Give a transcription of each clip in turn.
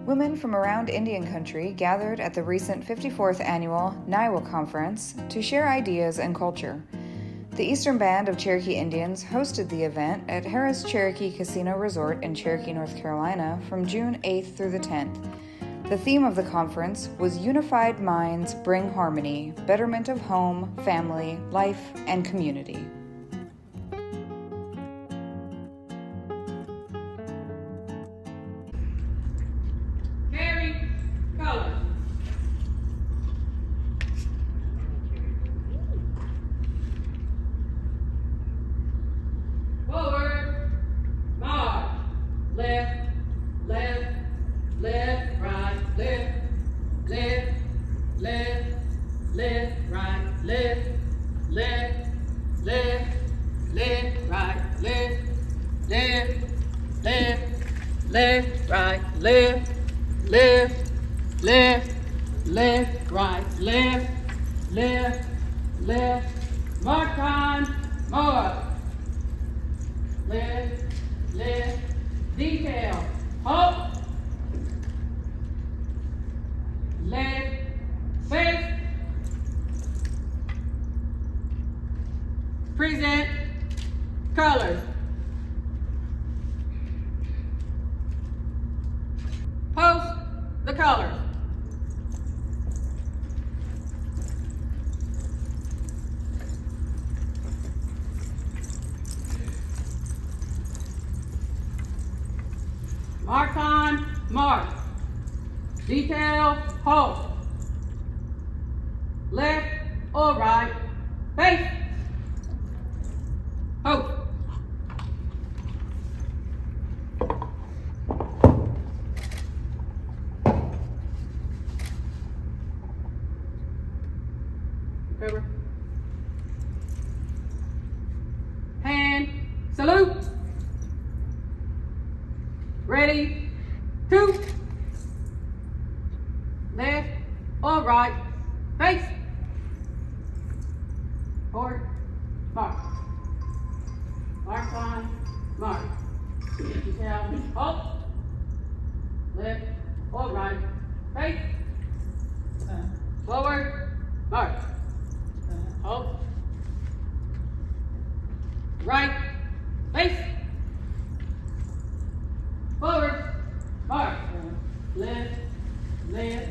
Women from around Indian country gathered at the recent 54th Annual NAIWA Conference to share ideas and culture. The Eastern Band of Cherokee Indians hosted the event at Harrah's Cherokee Casino Resort in Cherokee, North Carolina from June 8th through the 10th. The theme of the conference was Unified Minds Bring Harmony, Betterment of Home, Family, Life, and Community. Forward, march, left, left, left, right, left, left, left, left, right, left, left, left, left, right, left, left, left, left, right, left, left, left, left, right, left, left, left, march on, march. Left, left, detail, halt, left, face, present, colors, post the colors. Mark on, mark. Detail, halt. Left or right, face. Halt. Cover. Hand, salute. Ready, two, left or right, face, forward, mark, mark on, mark, detail, halt, left or right, face, forward, mark, halt, right, face, forward, mark, left, left.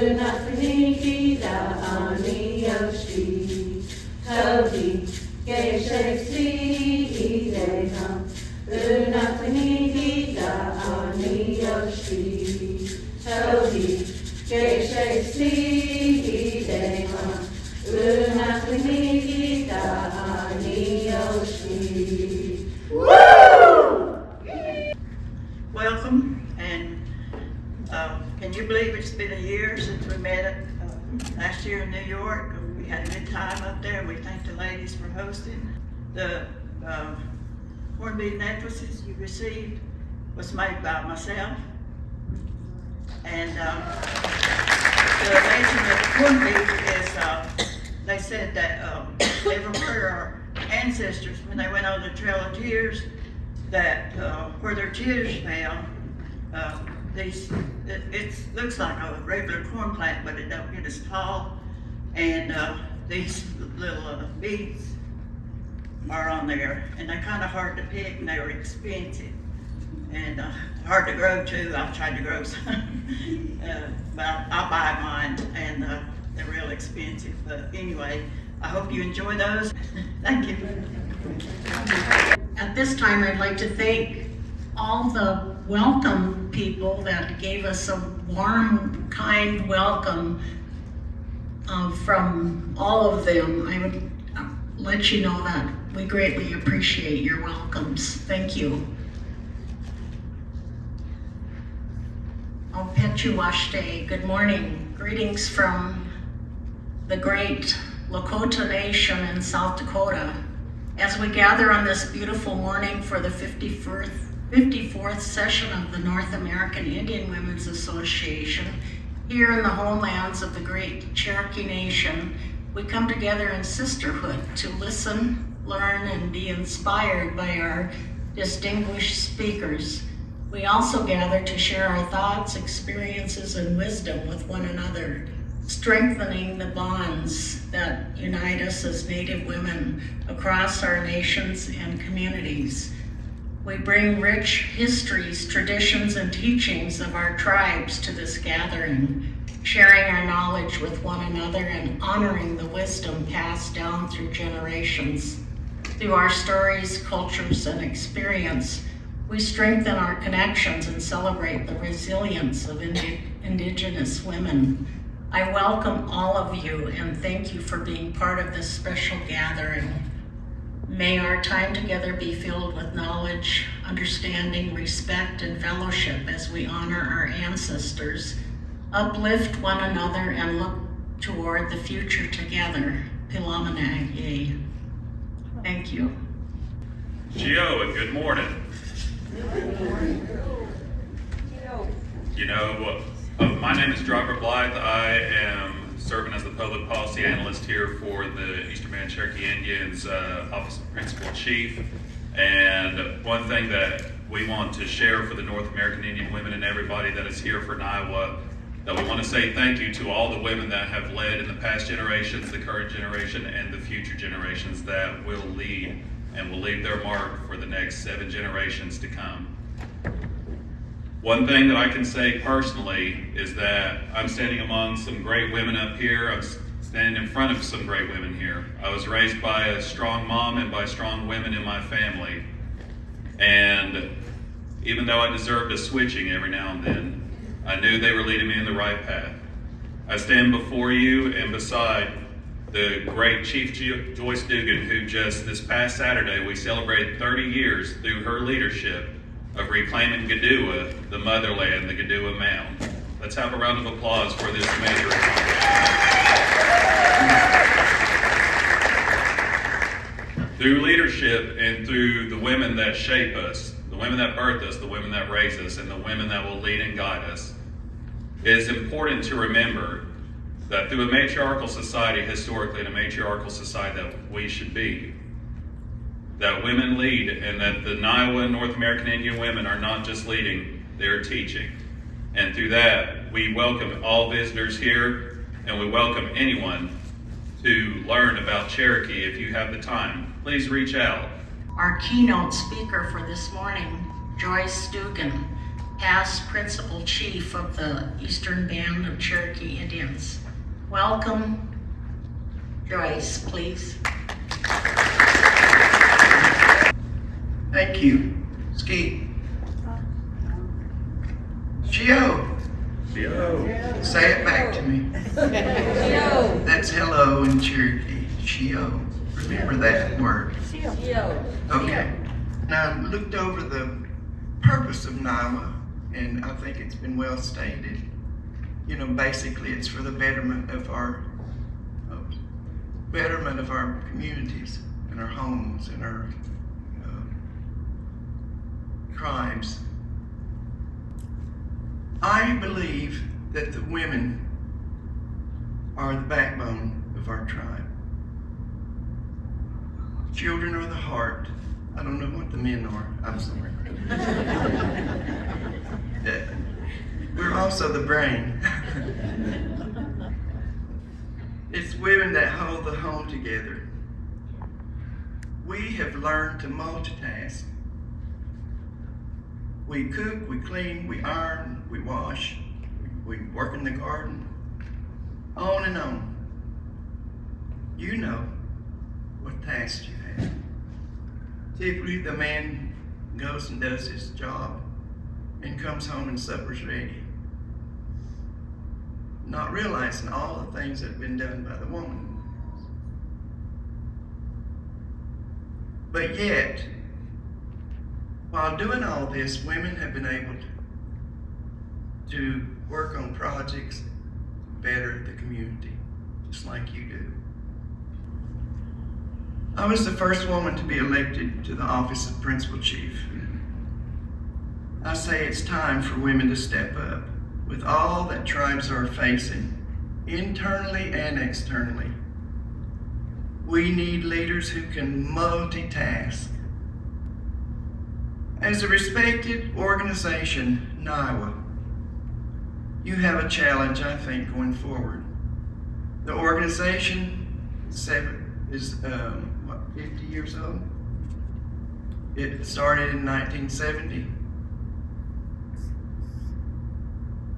Unafiniki da ani yoshi, Toby, Geshe Ideham. Unafiniki da ani yoshi, Toby, Geshe Ideham. Unafiniki da ani yoshi. Welcome, and can you believe it's been a year since we met last year in New York? We had a good time up there. We thank the ladies for hosting. The corned beef necklaces you received was made by myself, and the amazing of the corned beef is they said that they remember our ancestors when they went on the Trail of Tears, that where their tears fell, it looks like a regular corn plant, but it don't get as tall, and these little beads are on there, and they're kind of hard to pick, and they were expensive, and hard to grow too. I've tried to grow some, but I'll buy mine, and they're real expensive. But anyway, I hope you enjoy those. Thank you. At this time, I'd like to thank all the welcome people that gave us a warm, kind welcome from all of them. I would let you know that we greatly appreciate your welcomes. Thank you. Opechuwashte, good morning. Greetings from the great Lakota Nation in South Dakota. As we gather on this beautiful morning for the 54th session of the North American Indian Women's Association, here in the homelands of the great Cherokee Nation, we come together in sisterhood to listen, learn, and be inspired by our distinguished speakers. We also gather to share our thoughts, experiences, and wisdom with one another, strengthening the bonds that unite us as Native women across our nations and communities. We bring rich histories, traditions, and teachings of our tribes to this gathering, sharing our knowledge with one another and honoring the wisdom passed down through generations. Through our stories, cultures, and experience, we strengthen our connections and celebrate the resilience of Indigenous women. I welcome all of you and thank you for being part of this special gathering. May our time together be filled with knowledge, understanding, respect, and fellowship as we honor our ancestors, uplift one another, and look toward the future together. Pilamanag. Thank you. Gio, and good morning. You know, my name is Driver Blythe. I am serving as the public policy analyst here for the Eastern Band Cherokee Indians Office of Principal Chief. And one thing that we want to share for the North American Indian women and everybody that is here for NAIWA, that we want to say thank you to all the women that have led in the past generations, the current generation, and the future generations that will lead and will leave their mark for the next 7 generations to come. One thing that I can say personally is that I'm standing among some great women up here. I'm standing in front of some great women here. I was raised by a strong mom and by strong women in my family. And even though I deserved a switching every now and then, I knew they were leading me in the right path. I stand before you and beside the great Chief Joyce Dugan, who just this past Saturday, we celebrated 30 years through her leadership of reclaiming Gadua, the motherland, the Gadua Mound. Let's have a round of applause for this major accomplishment. Through leadership and through the women that shape us, the women that birth us, the women that raise us, and the women that will lead and guide us, it is important to remember that through a matriarchal society, historically, in a matriarchal society that we should be, that women lead, and that the NAIWA North American Indian women are not just leading, they're teaching. And through that, we welcome all visitors here, and we welcome anyone to learn about Cherokee. If you have the time, please reach out. Our keynote speaker for this morning, Joyce Dugan. past Principal Chief of the Eastern Band of Cherokee Indians. Welcome. Joyce, please. Thank you. Ski. Shio. Shio. Say it back to me. Shio. That's hello in Cherokee. Shio. Remember that word. Okay. Now, I looked over the purpose of NAIWA, and I think it's been well stated. You know, basically, it's for the betterment of our communities and our homes and our tribes. I believe that the women are the backbone of our tribe. Children are the heart. I don't know what the men are. I'm sorry. We're also the brain. It's women that hold the home together. We have learned to multitask. We cook, we clean, we iron, we wash, we work in the garden, on and on. You know what tasks you have. Typically, the man goes and does his job and comes home and supper's ready, not realizing all the things that have been done by the woman. But yet, while doing all this, women have been able to work on projects to better the community, just like you do. I was the first woman to be elected to the office of Principal Chief. I say it's time for women to step up with all that tribes are facing, internally and externally. We need leaders who can multitask. As a respected organization, NAIWA, you have a challenge, I think, going forward. The organization is 50 years old? It started in 1970.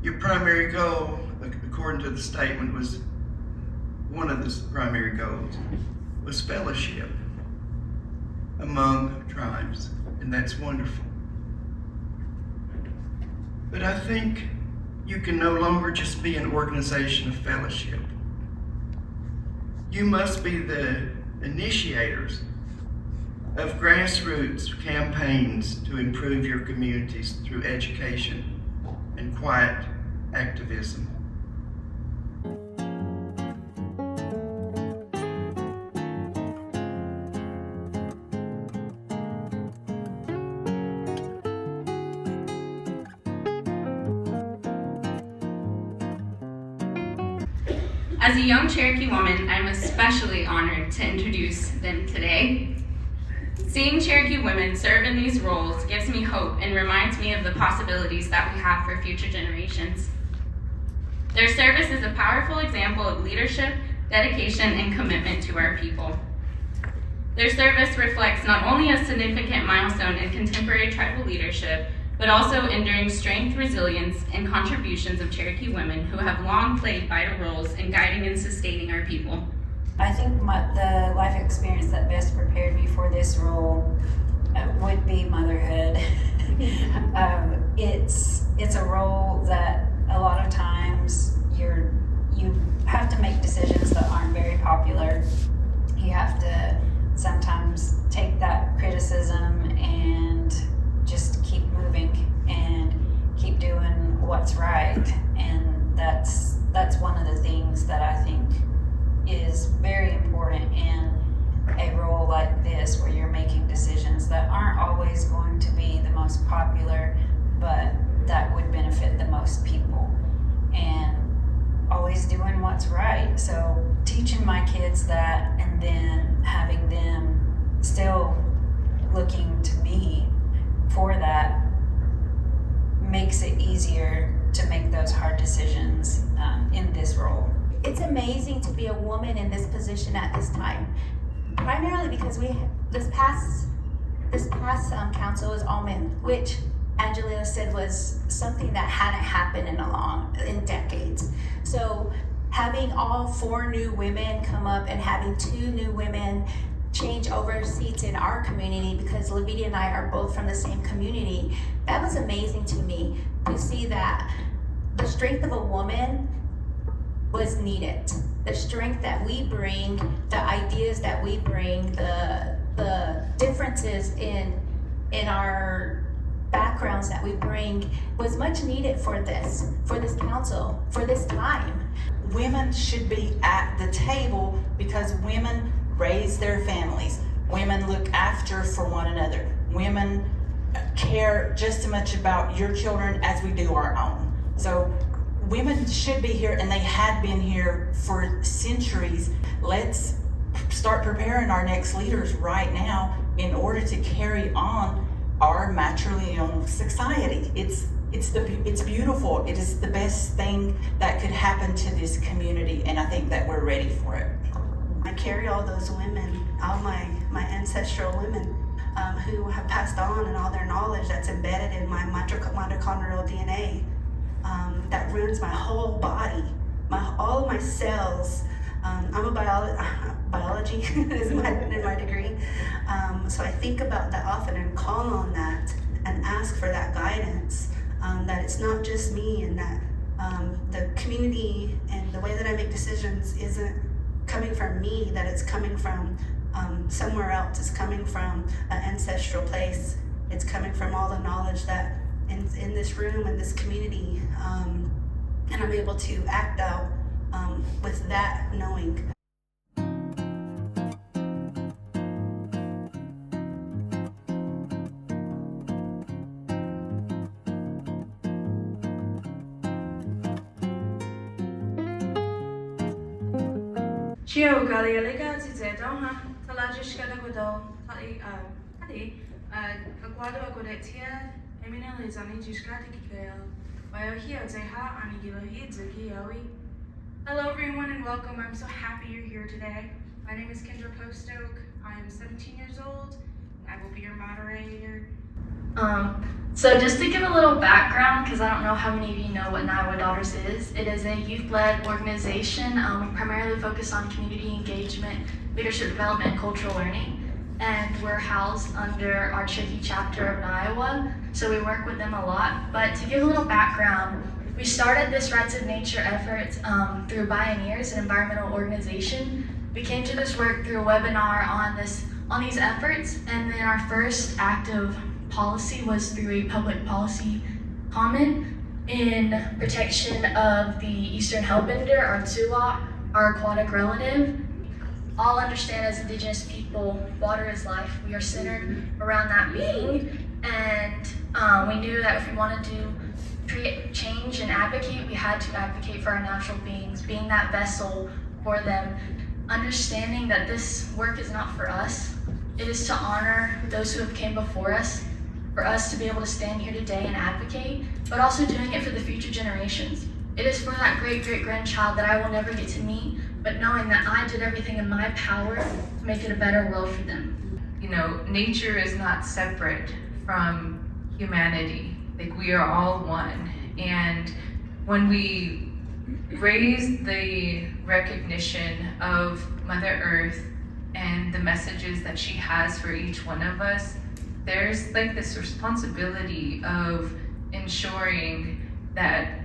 Your primary goal, according to the statement, was one of the primary goals was fellowship among tribes, and that's wonderful. But I think you can no longer just be an organization of fellowship. You must be the initiators of grassroots campaigns to improve your communities through education and quiet activism. As a young Cherokee woman, I'm especially honored to introduce them today. Seeing Cherokee women serve in these roles gives me hope and reminds me of the possibilities that we have for future generations. Their service is a powerful example of leadership, dedication, and commitment to our people. Their service reflects not only a significant milestone in contemporary tribal leadership, but also enduring strength, resilience, and contributions of Cherokee women who have long played vital roles in guiding and sustaining our people. I think the life experience that best prepared me for this role would be motherhood. It's a role that a lot of times you have to make decisions that aren't very popular. You have to sometimes take that criticism and just keep moving and keep doing what's right. And that's one of the things that I think is very important in a role like this, where you're making decisions that aren't always going to be the most popular, but that would benefit the most people, and always doing what's right. So teaching my kids that, and then having them still looking to me for that, makes it easier to make those hard decisions in this role. It's amazing to be a woman in this position at this time, primarily because this past council is all men, which Angelina said was something that hadn't happened in decades. So having all 4 new women come up and having 2 new women change over seats in our community, because Lavidia and I are both from the same community, that was amazing to me to see that the strength of a woman was needed. The strength that we bring, the ideas that we bring, the differences in our backgrounds that we bring was much needed for this council, for this time. Women should be at the table because women raise their families. Women look after for one another. Women care just as much about your children as we do our own. So women should be here, and they had been here for centuries. Let's start preparing our next leaders right now in order to carry on our matrilineal society. It's beautiful. It is the best thing that could happen to this community, and I think that we're ready for it. I carry all those women, all my ancestral women who have passed on, and all their knowledge that's embedded in my mitochondrial DNA that runs my whole body, all of my cells. I'm a biology is my degree. So I think about that often and call on that and ask for that guidance, that it's not just me, and that the community and the way that I make decisions isn't coming from me, that it's coming from somewhere else. It's coming from an ancestral place. It's coming from all the knowledge that in this room, in this community, and I'm able to act out with that knowing. Chio Galialega Zedona, Talajishka Godo, Tali, Aguado Godetia, Eminel is on Ijishkatikil, Biohio Zeha, Anigilohid Zekioi. Hello, everyone, and welcome. I'm so happy you're here today. My name is Kendra Postoke. I am 17 years old, and I will be your moderator. So just to give a little background, because I don't know how many of you know what NAIWA Daughters is. It is a youth-led organization. We primarily focus on community engagement, leadership development, and cultural learning. And we're housed under our Cherokee chapter of NAIWA, so we work with them a lot. But to give a little background, we started this Rights of Nature effort through Bioneers, an environmental organization. We came to this work through a webinar on these efforts, and then our first active policy was through a public policy comment in protection of the eastern hellbender, or Tula, our aquatic relative. All understand as Indigenous people, water is life. We are centered around that being, and we knew that if we wanted to create change and advocate, we had to advocate for our natural beings, being that vessel for them. Understanding that this work is not for us, it is to honor those who have came before us, for us to be able to stand here today and advocate, but also doing it for the future generations. It is for that great-great-grandchild that I will never get to meet, but knowing that I did everything in my power to make it a better world for them. You know, nature is not separate from humanity. Like, we are all one. And when we raise the recognition of Mother Earth and the messages that she has for each one of us, there's like this responsibility of ensuring that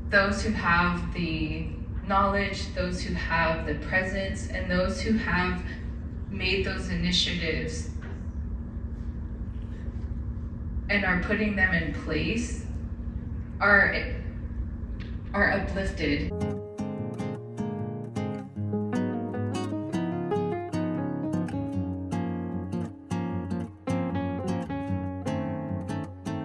those who have the knowledge, those who have the presence, and those who have made those initiatives and are putting them in place are uplifted.